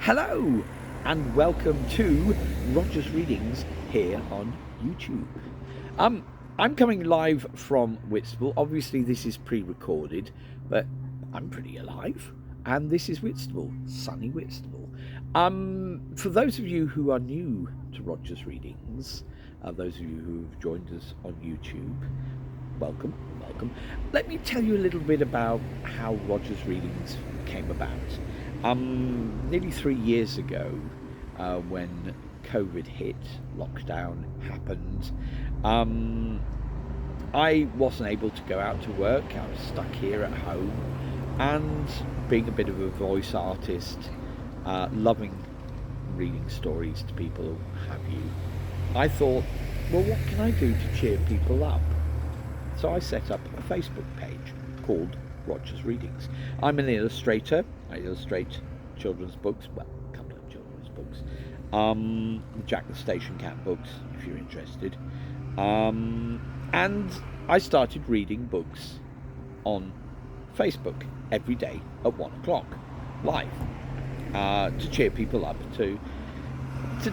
Hello and welcome to Roger's Readings here on YouTube. Um, I'm coming live from Whitstable. Obviously, this is pre-recorded, but I'm pretty alive. And this is Whitstable, sunny Whitstable. For those of you who are new to Roger's Readings, those of you who have joined us on YouTube, welcome. Let me tell you a little bit about how Roger's Readings came about. Nearly 3 years ago, when COVID hit, lockdown happened, I wasn't able to go out to work. I was stuck here at home, and being a bit of a voice artist, loving reading stories to people, have you, I thought, well, what can I do to cheer people up? So I set up a Facebook page called Roger's Readings. I'm an illustrator. I illustrate children's books, well, a couple of children's books. Jack the Station Cat books, if you're interested. And I started reading books on Facebook every day at 1 o'clock, live, to cheer people up, to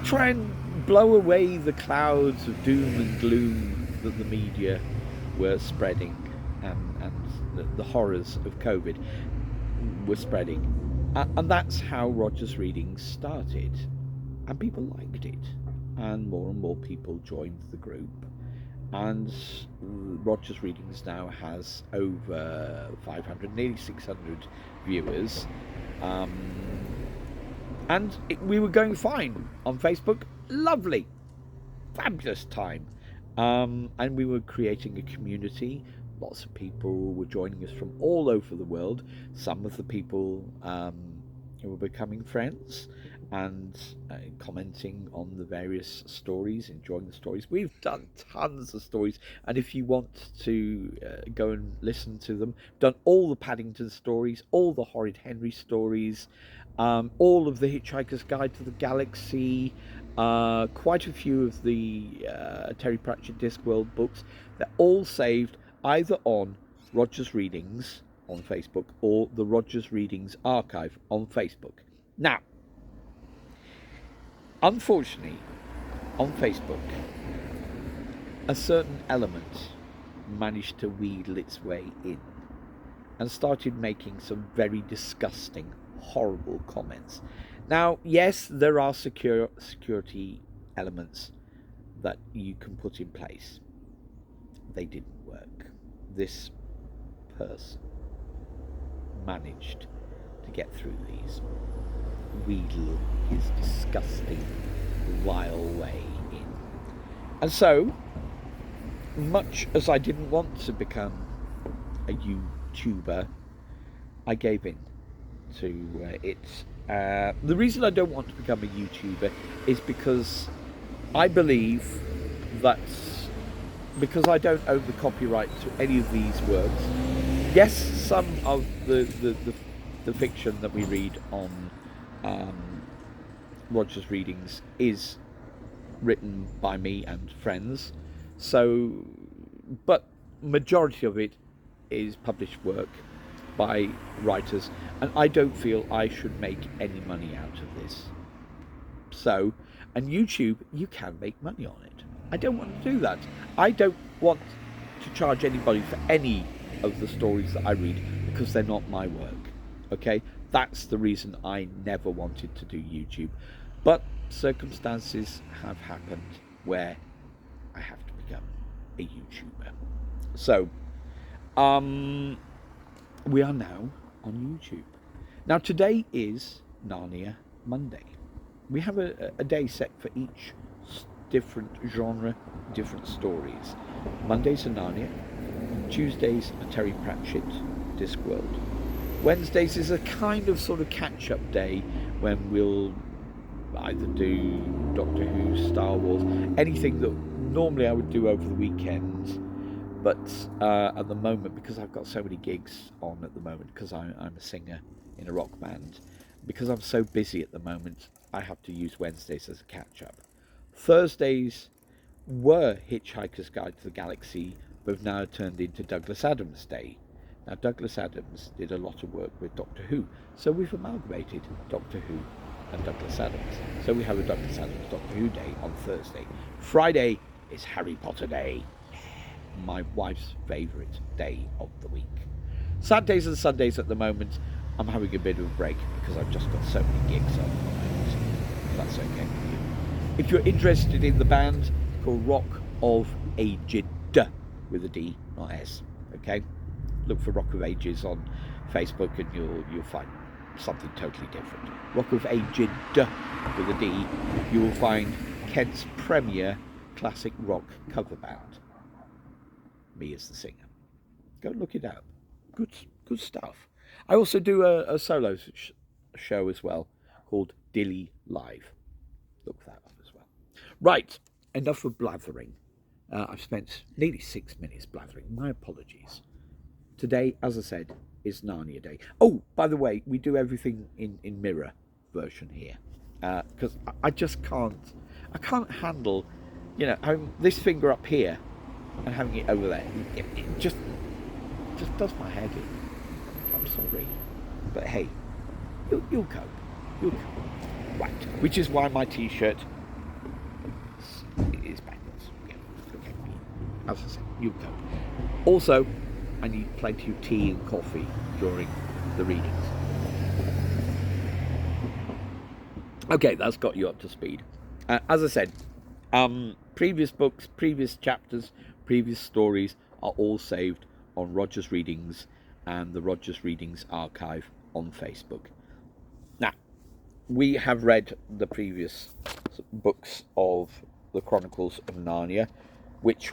try and blow away the clouds of doom and gloom that the media were spreading, and the horrors of COVID were spreading. And that's how Roger's Readings started. And people liked it. And more people joined the group. And Roger's Readings now has over 500, nearly 600 viewers. We were going fine on Facebook. Lovely. Fabulous time. And we were creating a community. Lots of people were joining us from all over the world. Some of the people were becoming friends and commenting on the various stories, enjoying the stories. We've done tons of stories, and if you want to go and listen to them, done all the Paddington stories, all the Horrid Henry stories, all of the Hitchhiker's Guide to the Galaxy, quite a few of the Terry Pratchett Discworld books. They're all saved either on Roger's Readings on Facebook or the Roger's Readings archive on Facebook. Now, unfortunately, on Facebook, a certain element managed to wheedle its way in and started making some very disgusting, horrible comments. Now, yes, there are security elements that you can put in place. They didn't work. This person managed to get through these, wheedle his disgusting, vile way in. And so, much as I didn't want to become a YouTuber, I gave in to it. The reason I don't want to become a YouTuber is because I believe that because I don't own the copyright to any of these works. Yes, some of the fiction that we read on Roger's Readings is written by me and friends. So, but majority of it is published work by writers, and I don't feel I should make any money out of this. So, and YouTube, you can make money on it. I don't want to do that. I don't want to charge anybody for any of the stories that I read because they're not my work. Okay? That's the reason I never wanted to do YouTube. But circumstances have happened where I have to become a YouTuber. So, we are now on YouTube. Now, today is Narnia Monday. We have a day set for each different genre, different stories. Mondays are Narnia, Tuesdays are Terry Pratchett, Discworld. Wednesdays is a kind of sort of catch-up day when we'll either do Doctor Who, Star Wars, anything that normally I would do over the weekend. But at the moment, because I've got so many gigs on at the moment, because I'm a singer in a rock band, because I'm so busy at the moment, I have to use Wednesdays as a catch-up. Thursdays were Hitchhiker's Guide to the Galaxy, but have now turned into Douglas Adams Day. Now, Douglas Adams did a lot of work with Doctor Who, so we've amalgamated Doctor Who and Douglas Adams. So we have a Douglas Adams Doctor Who day on Thursday. Friday is Harry Potter day, my wife's favourite day of the week. Saturdays and Sundays at the moment, I'm having a bit of a break because I've just got so many gigs on at the moment. If that's okay with you. If you're interested in the band called Rock of Ages, with a D, not S, okay? Look for Rock of Ages on Facebook and you'll find something totally different. Rock of Ages with a D, you will find Kent's premier classic rock cover band. Me as the singer. Go look it up. Good stuff. I also do a solo show as well called Dilly Live. Look that up as well. Right, enough of blathering. I've spent nearly 6 minutes blathering. My apologies. Today, as I said, is Narnia Day. Oh, by the way, we do everything in mirror version here. Because I just can't handle, having this finger up here and having it over there. It just does my head in. I'm sorry. But hey, you'll cope. You'll cope. Right. Which is why my t-shirt is backwards. Yeah. Okay. As I said, you'll cope. Also, I need plenty of tea and coffee during the readings. Okay, that's got you up to speed. As I said, previous books, previous chapters, previous stories are all saved on Rogers Readings and the Rogers Readings archive on Facebook. Now, we have read the previous books of the Chronicles of Narnia, which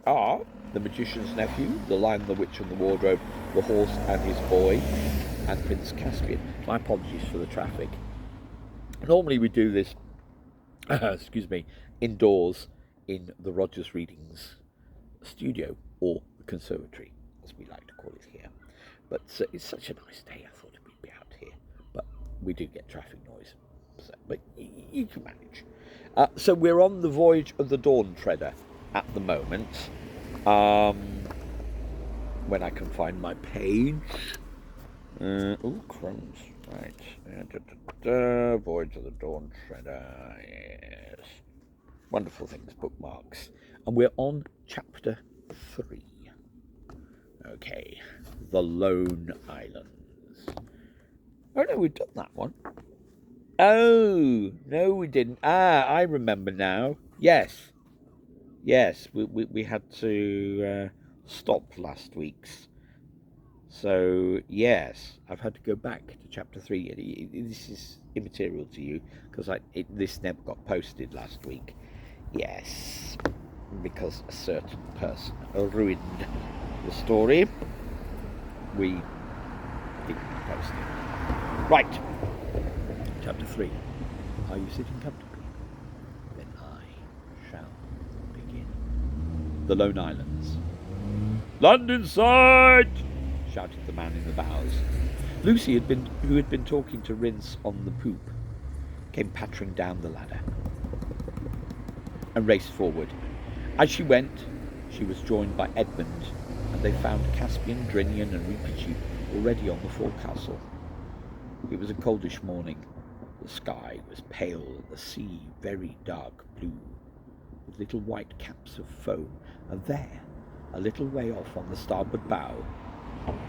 are The Magician's Nephew, The Lion, the Witch and the Wardrobe, The Horse and His Boy, and Prince Caspian. My apologies for the traffic. Normally we do this, indoors in the Rogers Readings studio, or the conservatory, as we like to call it here. But it's such a nice day, I thought we'd be out here. But we do get traffic noise, but you can manage. So we're on the Voyage of the Dawn Treader at the moment. When I can find my page. Crumbs. Right. Voyage of the Dawn Treader. Yes. Wonderful things, bookmarks. And we're on chapter 3. Okay. The Lone Islands. Oh no, we've done that one. Oh, no we didn't. I remember now. Yes, we had to stop last week's. So, yes, I've had to go back to chapter 3. This is immaterial to you, because this never got posted last week. Yes, because a certain person ruined the story. We didn't post it. Right. Chapter 3. Are you sitting comfortably? Then I shall begin. The Lone Islands. Land in sight! Shouted the man in the bows. Lucy, who had been talking to Rince on the poop, came pattering down the ladder and raced forward. As she went, she was joined by Edmund, and they found Caspian, Drinian and Reepicheep already on the forecastle. It was a coldish morning. The sky was pale and the sea very dark blue, with little white caps of foam, and there, a little way off on the starboard bow,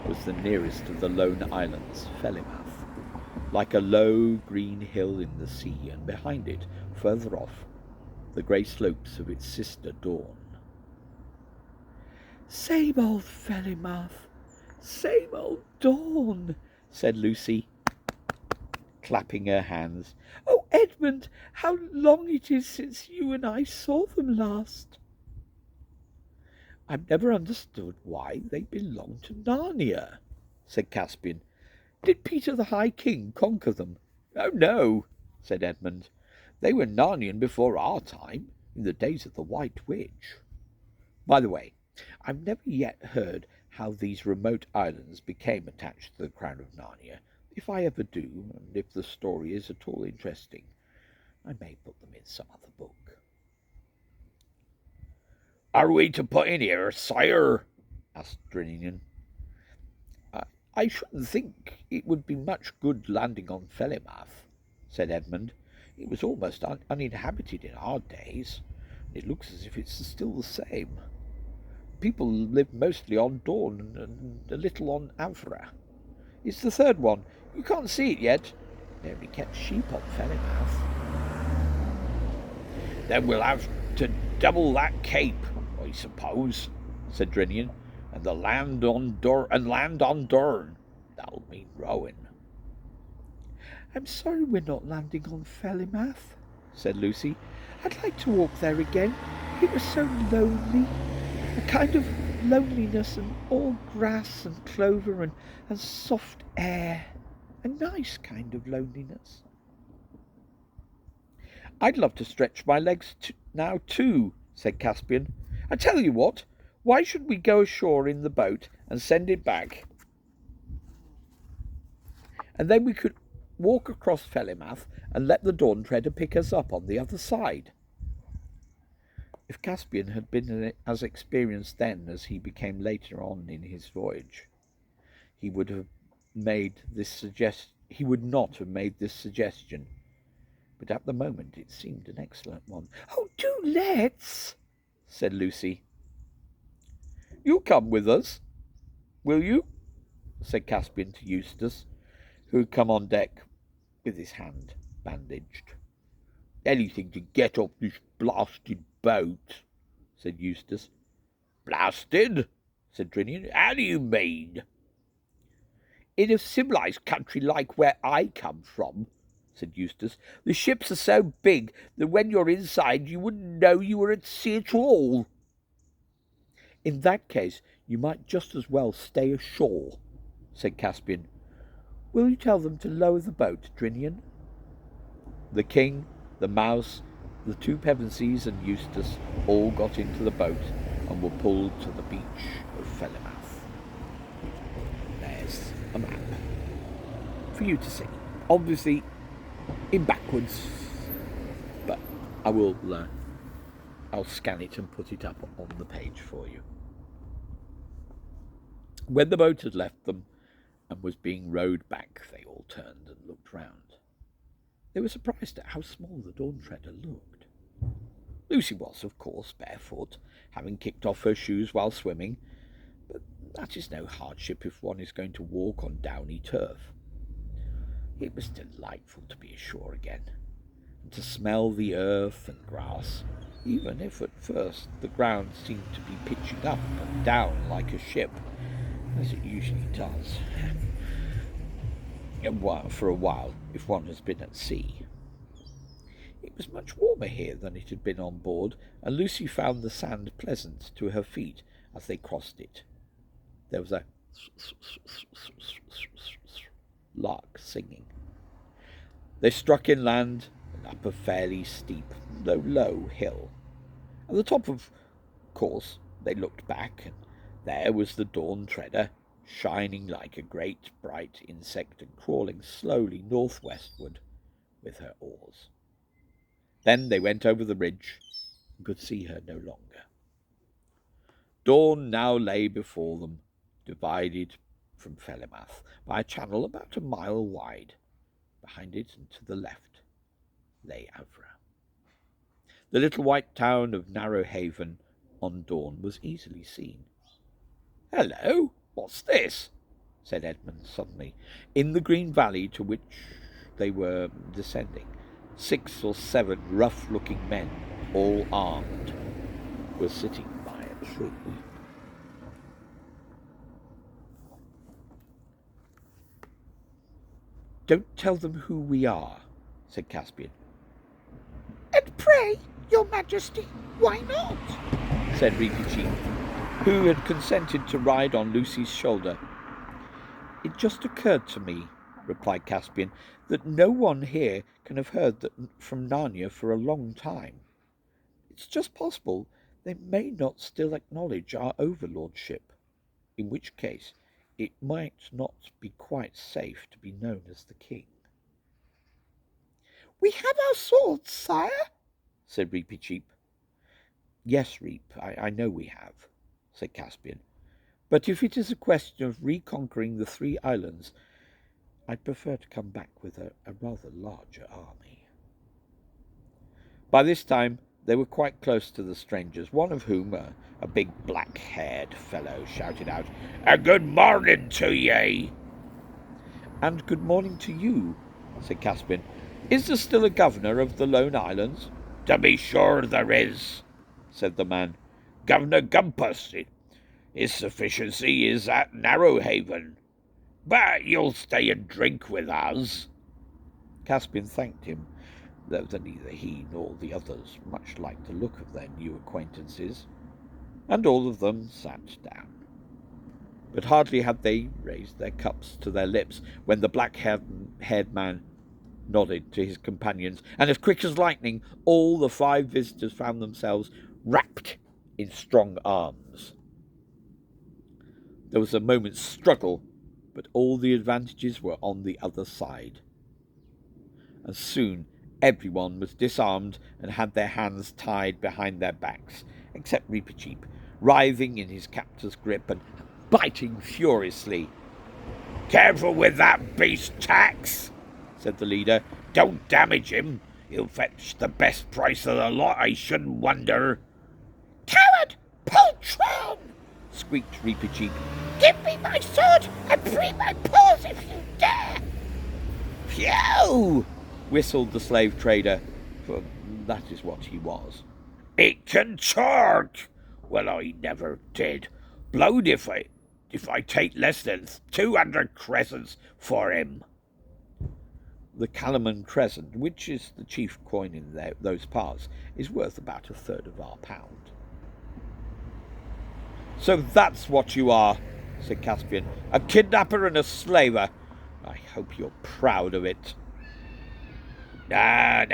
was the nearest of the Lone Islands, Felimath, like a low green hill in the sea, and behind it, further off, the grey slopes of its sister Dawn. "Same old Felimath, same old Dawn," said Lucy, clapping her hands. "Oh, Edmund, how long it is since you and I saw them last." "I've never understood why they belong to Narnia," said Caspian. "Did Peter the High King conquer them?" "Oh, no," said Edmund. "They were Narnian before our time, in the days of the White Witch. By the way, I've never yet heard how these remote islands became attached to the Crown of Narnia. If I ever do, and if the story is at all interesting, I may put them in some other book." "Are we to put in here, sire?" asked Drinian. I shouldn't think it would be much good landing on Felimath," said Edmund. "It was almost uninhabited in our days. It looks as if it's still the same. People live mostly on Dawn and a little on Avra. It's the third one. You can't see it yet. They only kept sheep on Fenimouth." "Then we'll have to double that cape, I suppose," said Drinian, "and land on Durn. That'll mean rowing." "I'm sorry we're not landing on Fenimouth," said Lucy. "I'd like to walk there again. It was so lonely. A kind of loneliness, and all grass and clover and soft air. A nice kind of loneliness." "I'd love to stretch my legs now too," said Caspian. "I tell you what, why should we go ashore in the boat and send it back? And then we could walk across Fenimouth and let the Dawn Treader pick us up on the other side." If Caspian had been as experienced then as he became later on in his voyage, he would not have made this suggestion, but at the moment it seemed an excellent one. "Oh, do let's," said Lucy. "You'll come with us, will you?" said Caspian to Eustace, who had come on deck with his hand bandaged. "Anything to get off this blasted boat," said Eustace. "Blasted?" said Drinian. "How do you mean?" "In a civilized country like where I come from," said Eustace, "the ships are so big that when you're inside you wouldn't know you were at sea at all." "In that case you might just as well stay ashore," said Caspian. "Will you tell them to lower the boat, Drinian?" The king, the mouse, the two Pevensies, and Eustace all got into the boat and were pulled to the beach of Fenimouth. There's a map for you to see, obviously in backwards, but I'll scan it and put it up on the page for you. When the boat had left them and was being rowed back, they all turned and looked round. They were surprised at how small the Dawn Treader looked. Lucy was, of course, barefoot, having kicked off her shoes while swimming, but that is no hardship if one is going to walk on downy turf. It was delightful to be ashore again, and to smell the earth and grass, even if at first the ground seemed to be pitching up and down like a ship, as it usually does. For a while, if one has been at sea. It was much warmer here than it had been on board, and Lucy found the sand pleasant to her feet as they crossed it. There was a lark singing. They struck inland and up a fairly steep, though low hill. At the top, of course, they looked back, and there was the Dawn Treader, shining like a great bright insect and crawling slowly northwestward with her oars. Then they went over the ridge and could see her no longer. Dawn now lay before them, divided from Fenimouth by a channel about a mile wide. Behind it and to the left lay Avra. The little white town of Narrow Haven on Dawn was easily seen. "Hello! What's this?" said Edmund suddenly. In the green valley to which they were descending, 6 or 7 rough-looking men, all armed, were sitting by a tree. "Don't tell them who we are," said Caspian. "And pray, your Majesty, why not?" said Reepicheep, who had consented to ride on Lucy's shoulder. "It just occurred to me," replied Caspian, "that no one here can have heard from Narnia for a long time. It's just possible they may not still acknowledge our overlordship, in which case it might not be quite safe to be known as the king." "We have our swords, sire," said Reepicheep. "Yes, Reep, I know we have," said Caspian. "But if it is a question of reconquering the 3 islands, I'd prefer to come back with a rather larger army. By this time they were quite close to the strangers, one of whom, a big black-haired fellow, shouted out, "A good morning to ye!" "And good morning to you," said Caspian. "Is there still a governor of the Lone Islands?" "To be sure there is," said the man. "Governor Gumpus. His sufficiency is at Narrowhaven. But you'll stay and drink with us." Caspian thanked him, though neither he nor the others much liked the look of their new acquaintances, and all of them sat down. But hardly had they raised their cups to their lips when the black-haired man nodded to his companions, and as quick as lightning all the 5 visitors found themselves wrapped in strong arms. There was a moment's struggle, but all the advantages were on the other side, and soon everyone was disarmed and had their hands tied behind their backs, except Reepicheep, writhing in his captor's grip and biting furiously. "Careful with that beast, Tax," said the leader. "Don't damage him. He'll fetch the best price of the lot, I shouldn't wonder." "Coward! Poltron!" squeaked Reepicheep. "Give me my sword and free my paws if you dare!" "Phew!" whistled the slave trader, for that is what he was. "It can charge! Well, I never did. Blowed if I take less than 200 crescents for him." The Calaman crescent, which is the chief coin in those parts, is worth about 1/3 of our pound. "So that's what you are," said Caspian. "A kidnapper and a slaver. I hope you're proud of it." "No,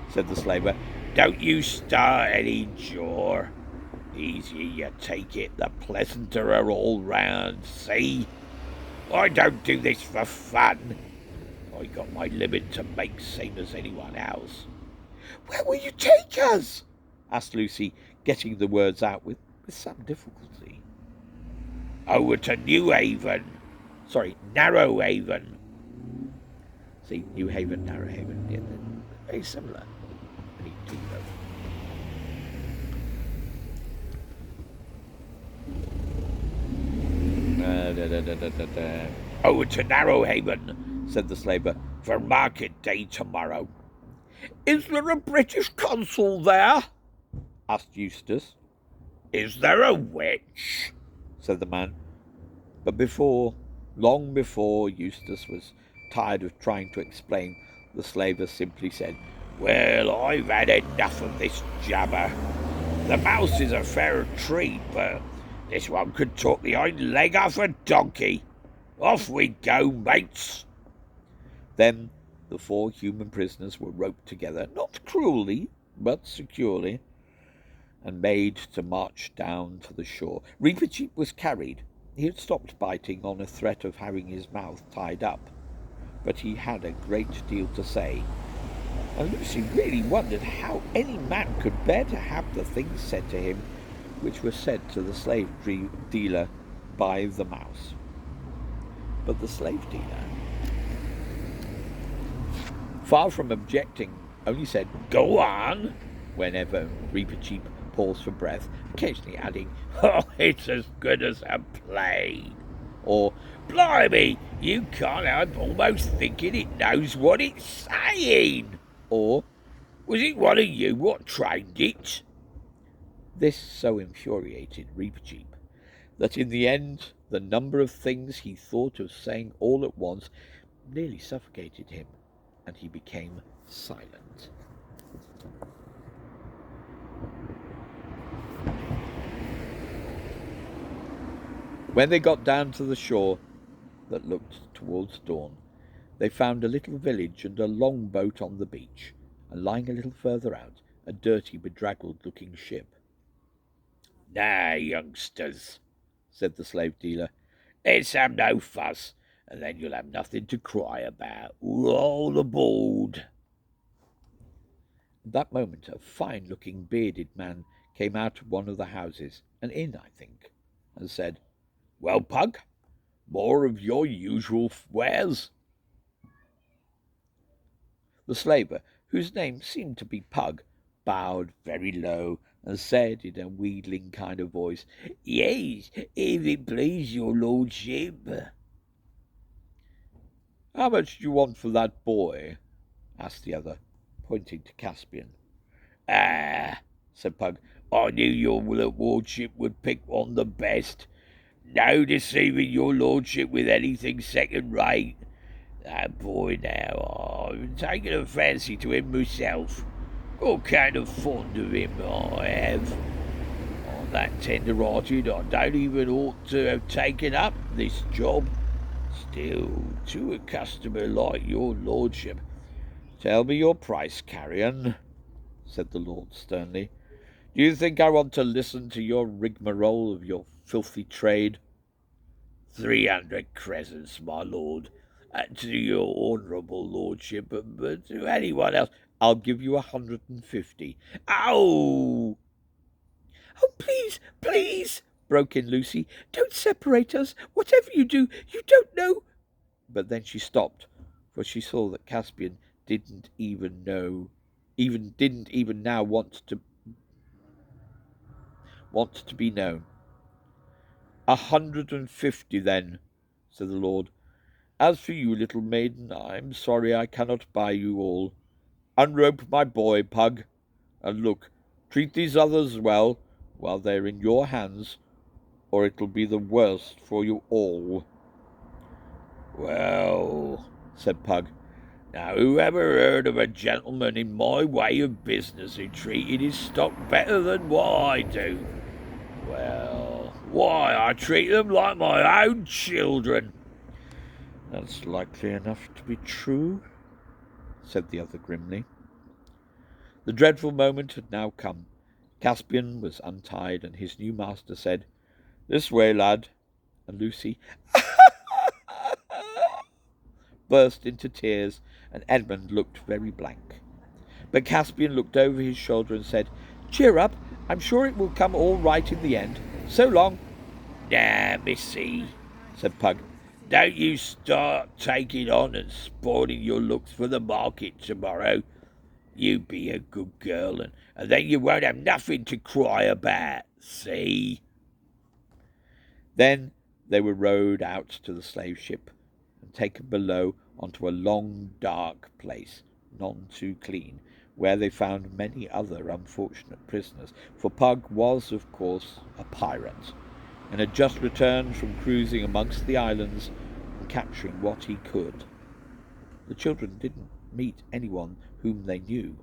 said the slaver. "Don't you start any jaw. Easier you take it, the pleasanter are all round, see? I don't do this for fun. I got my limit to make, same as anyone else." "Where will you take us?" asked Lucy, getting the words out with some difficulty. "Over to Narrowhaven. See, New Haven, Narrowhaven, yeah, they're very similar. "Over to Narrowhaven," said the slaver, "for market day tomorrow." "Is there a British consul there?" asked Eustace. "Is there a witch?" said the man. But long before Eustace was tired of trying to explain, the slaver simply said, "Well, I've had enough of this jabber. The mouse is a fair treat, but this one could talk the hind leg off a donkey. Off we go, mates." Then the 4 human prisoners were roped together, not cruelly, but securely, and made to march down to the shore. Reepicheep was carried. He had stopped biting on a threat of having his mouth tied up, but he had a great deal to say, and Lucy really wondered how any man could bear to have the things said to him which were said to the slave dealer by the mouse. But the slave dealer, far from objecting, only said, "Go on," whenever Reepicheep paused for breath, occasionally adding, "Oh, it's as good as a play," or "Blimey, you can't help almost thinking it knows what it's saying," or "Was it one of you what trained it?" This so infuriated Reepicheep that in the end the number of things he thought of saying all at once nearly suffocated him, and he became silent. When they got down to the shore that looked towards dawn, they found a little village and a longboat on the beach, and lying a little further out, a dirty, bedraggled-looking ship. "Now, youngsters," said the slave dealer, "let's have no fuss, and then you'll have nothing to cry about. All aboard." At that moment a fine-looking bearded man came out of one of the houses, an inn, I think, and said, "Well, Pug, More of your usual wares?" The slaver, whose name seemed to be Pug, bowed very low and said in a wheedling kind of voice, "Yes, if it please your lordship." "How much do you want for that boy?" asked the other, pointing to Caspian. "Ah," said Pug, "I knew your lordship would pick one the best. No deceiving your lordship with anything second-rate. That boy now, I've taken a fancy to him myself. Got kind of fond of him, I have. I'm that tender-hearted I don't even ought to have taken up this job. Still, to a customer like your lordship—" "Tell me your price, carrion," said the lord sternly. "Do you think I want to listen to your rigmarole of your filthy trade?" 300 crescents, my lord, to your honourable lordship, but to anyone else—" "I'll give you 150. Ow!" "Oh, please, please," broke in Lucy. "Don't separate us. Whatever you do, you don't know—" But then she stopped, for she saw that Caspian didn't even now want to be known. 150 then, said the lord. As for you, little maiden, I'm sorry I cannot buy you all. Unrope my boy, Pug, and look, treat these others well while they're in your hands, or it'll be the worse for you all. Well, said Pug, now who ever heard of a gentleman in my way of business who treated his stock better than what I do? Well, why, I treat them like my own children. That's likely enough to be true, said the other grimly. The dreadful moment had now come. Caspian was untied, and his new master said, This way, lad. And Lucy burst into tears, and Edmund looked very blank. But Caspian looked over his shoulder and said, Cheer up, I'm sure it will come all right in the end. So long. Nah, missy, said Pug. Don't you start taking on and spoiling your looks for the market tomorrow. You be a good girl, and then you won't have nothing to cry about, see? Then they were rowed out to the slave ship and taken below onto a long, dark place, none too clean, where they found many other unfortunate prisoners, for Pug was, of course, a pirate, and had just returned from cruising amongst the islands and capturing what he could. The children didn't meet anyone whom they knew.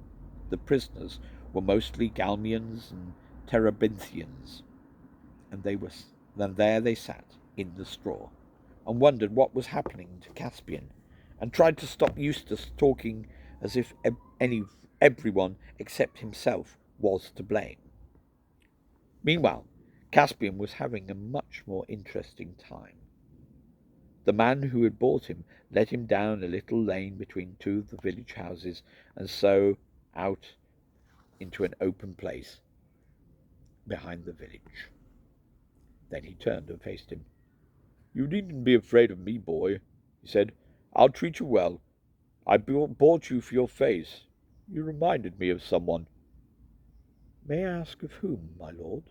The prisoners were mostly Galmians and Terebinthians, and there they sat in the straw, and wondered what was happening to Caspian, and tried to stop Eustace talking as if everyone except himself was to blame. Meanwhile, Caspian was having a much more interesting time. The man who had bought him led him down a little lane between two of the village houses, and so out into an open place behind the village. Then he turned and faced him. You needn't be afraid of me, boy, he said. I'll treat you well. I bought you for your face. You reminded me of someone. May I ask of whom, my lord?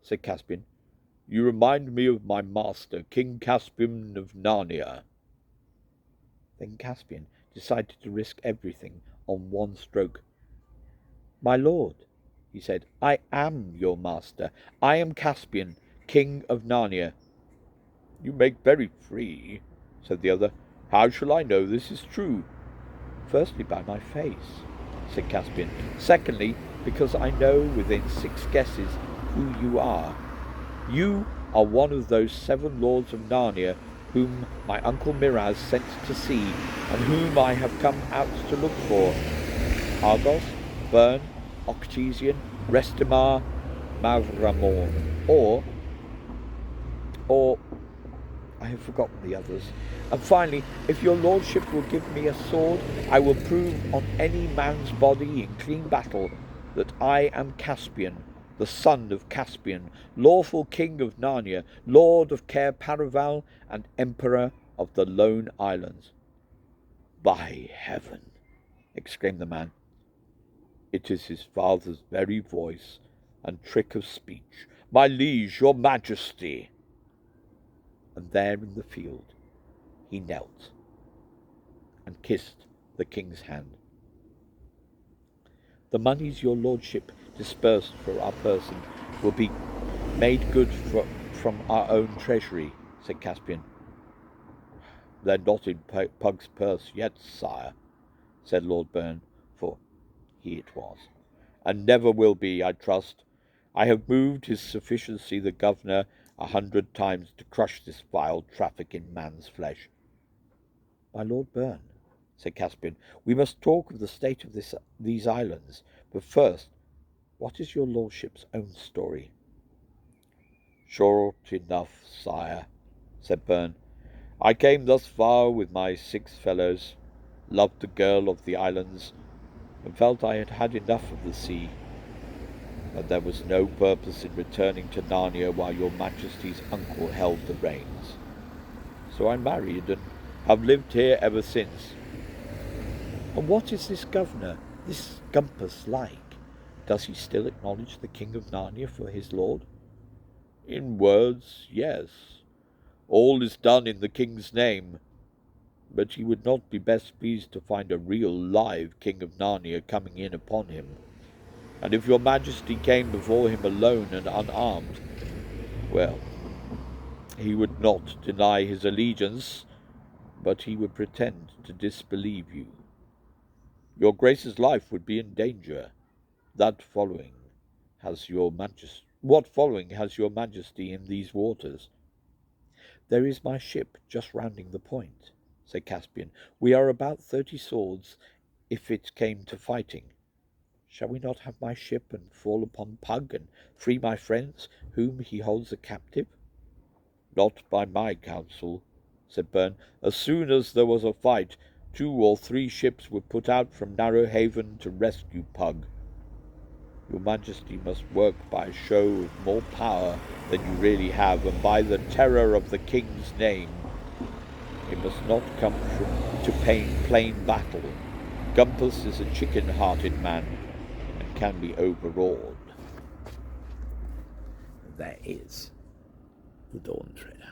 Said Caspian. You remind me of my master, King Caspian of Narnia. Then Caspian decided to risk everything on one stroke. My lord, he said, I am your master. I am Caspian, King of Narnia. You make very free, said the other. How shall I know this is true? Firstly, by my face, said Caspian. Secondly, because I know within 6 guesses who you are. You are one of those 7 lords of Narnia whom my uncle Miraz sent to sea, and whom I have come out to look for. Argos, Bern, Octesian, Restimar, Mavramorn, or I have forgotten the others. And finally, if your lordship will give me a sword, I will prove on any man's body in clean battle that I am Caspian, the son of Caspian, lawful king of Narnia, lord of Cair Paravel, and emperor of the Lone Islands. By heaven, exclaimed the man, it is his father's very voice and trick of speech. My liege, your majesty. And there in the field he knelt and kissed the king's hand. The moneys your lordship dispersed for our person will be made good from our own treasury, said Caspian. They're not in Pug's purse yet, sire, said Lord Byrne, for he it was, and never will be, I trust. I have moved his sufficiency the governor 100 times to crush this vile traffic in man's flesh. My Lord Byrne, said Caspian, we must talk of the state of these islands, but first, what is your lordship's own story? Short enough, sire, said Byrne. I came thus far with my 6 fellows, loved the girl of the islands, and felt I had had enough of the sea. But there was no purpose in returning to Narnia while your majesty's uncle held the reins. So I married and have lived here ever since. And what is this governor, this Gumpus, like? Does he still acknowledge the king of Narnia for his lord? In words, yes. All is done in the king's name. But he would not be best pleased to find a real live king of Narnia coming in upon him. And if your majesty came before him alone and unarmed, well, he would not deny his allegiance, but he would pretend to disbelieve you. Your grace's life would be in danger. What following has your majesty in these waters? There is my ship just rounding the point, said Caspian. We are about 30 swords if it came to fighting. Shall we not have my ship and fall upon Pug and free my friends, whom he holds a captive? Not by my counsel, said Byrne. As soon as there was a fight, 2 or 3 ships were put out from Narrow Haven to rescue Pug. Your majesty must work by a show of more power than you really have, and by the terror of the king's name. It must not come to plain battle. Gumpus is a chicken-hearted man, and can be overawed. There is the Dawn Treader.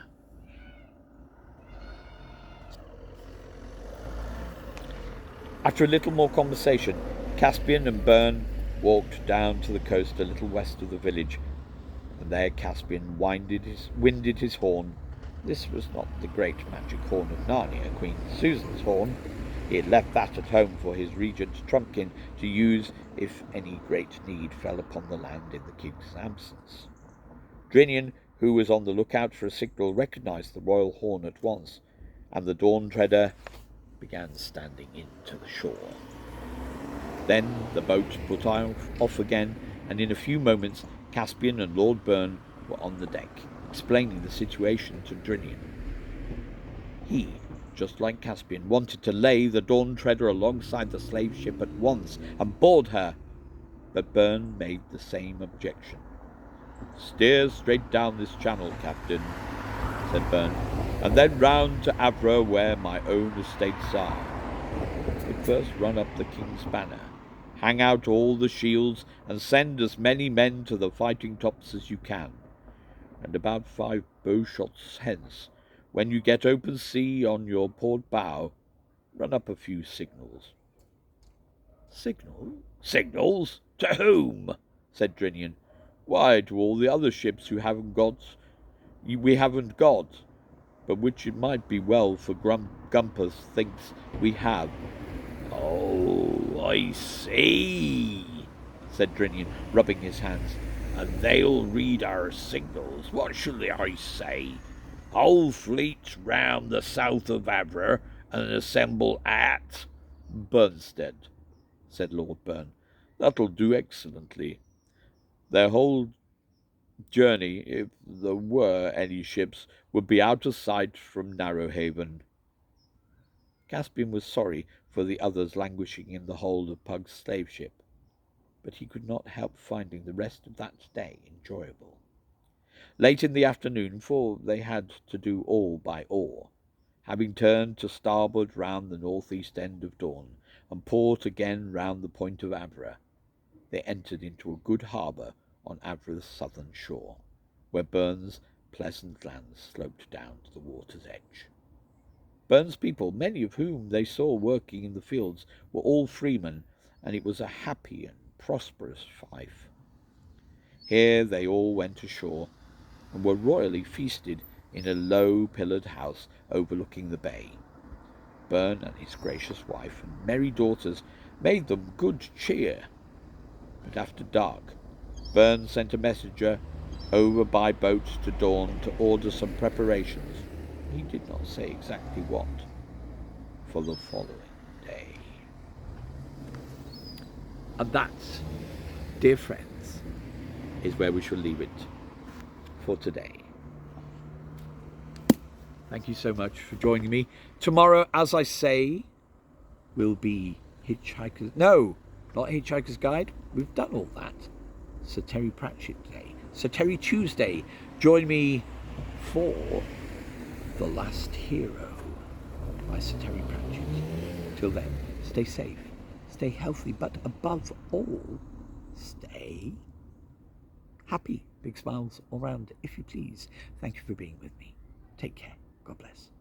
After a little more conversation, Caspian and Byrne walked down to the coast a little west of the village, and there Caspian winded his horn. This was not the great magic horn of Narnia, Queen Susan's horn. He had left that at home for his regent Trumpkin to use if any great need fell upon the land in the king's absence. Drinian, who was on the lookout for a signal, recognized the royal horn at once, and the Dawn Treader began standing in to the shore. Then the boat put off again, and in a few moments Caspian and Lord Byrne were on the deck, explaining the situation to Drinian. He, just like Caspian, wanted to lay the Dawn Treader alongside the slave ship at once and board her, but Byrne made the same objection. Steer straight down this channel, Captain, said Byrne, and then round to Avra, where my own estates are. But first run up the king's banner, hang out all the shields, and send as many men to the fighting tops as you can. And about 5 bow shots hence, when you get open sea on your port bow, run up a few signals. Signals? To whom? Said Drinian. Why, to all the other ships we haven't got, but which it might be well for Gumpus thinks we have. Oh, I see, said Drinian, rubbing his hands. And they'll read our signals. What shall I say? Whole fleet round the south of Avra and assemble at Burnstead, said Lord Byrne. That'll do excellently. Their whole journey, if there were any ships, would be out of sight from Narrow Haven. Caspian was sorry for the others languishing in the hold of Pug's slave ship. but he could not help finding the rest of that day enjoyable. Late in the afternoon, for they had to do all by oar, having turned to starboard round the north-east end of Dawn, and port again round the point of Avra, they entered into a good harbour on Avra's southern shore, where Burns' pleasant lands sloped down to the water's edge. Burns' people, many of whom they saw working in the fields, were all freemen, and it was a happy and prosperous Fife. Here they all went ashore, and were royally feasted in a low pillared house overlooking the bay. Burn and his gracious wife and merry daughters made them good cheer, but after dark Burn sent a messenger over by boat to Dawn to order some preparations, he did not say exactly what, for the following day. And that, dear friends, is where we shall leave it for today. Thank you so much for joining me. Tomorrow, as I say, will be Hitchhiker's... No, not Hitchhiker's Guide. We've done all that. Sir Terry Pratchett Day. Sir Terry Tuesday. Join me for The Last Hero by Sir Terry Pratchett. Till then, stay safe, stay healthy, but above all, stay happy. Big smiles all round, if you please. Thank you for being with me. Take care. God bless.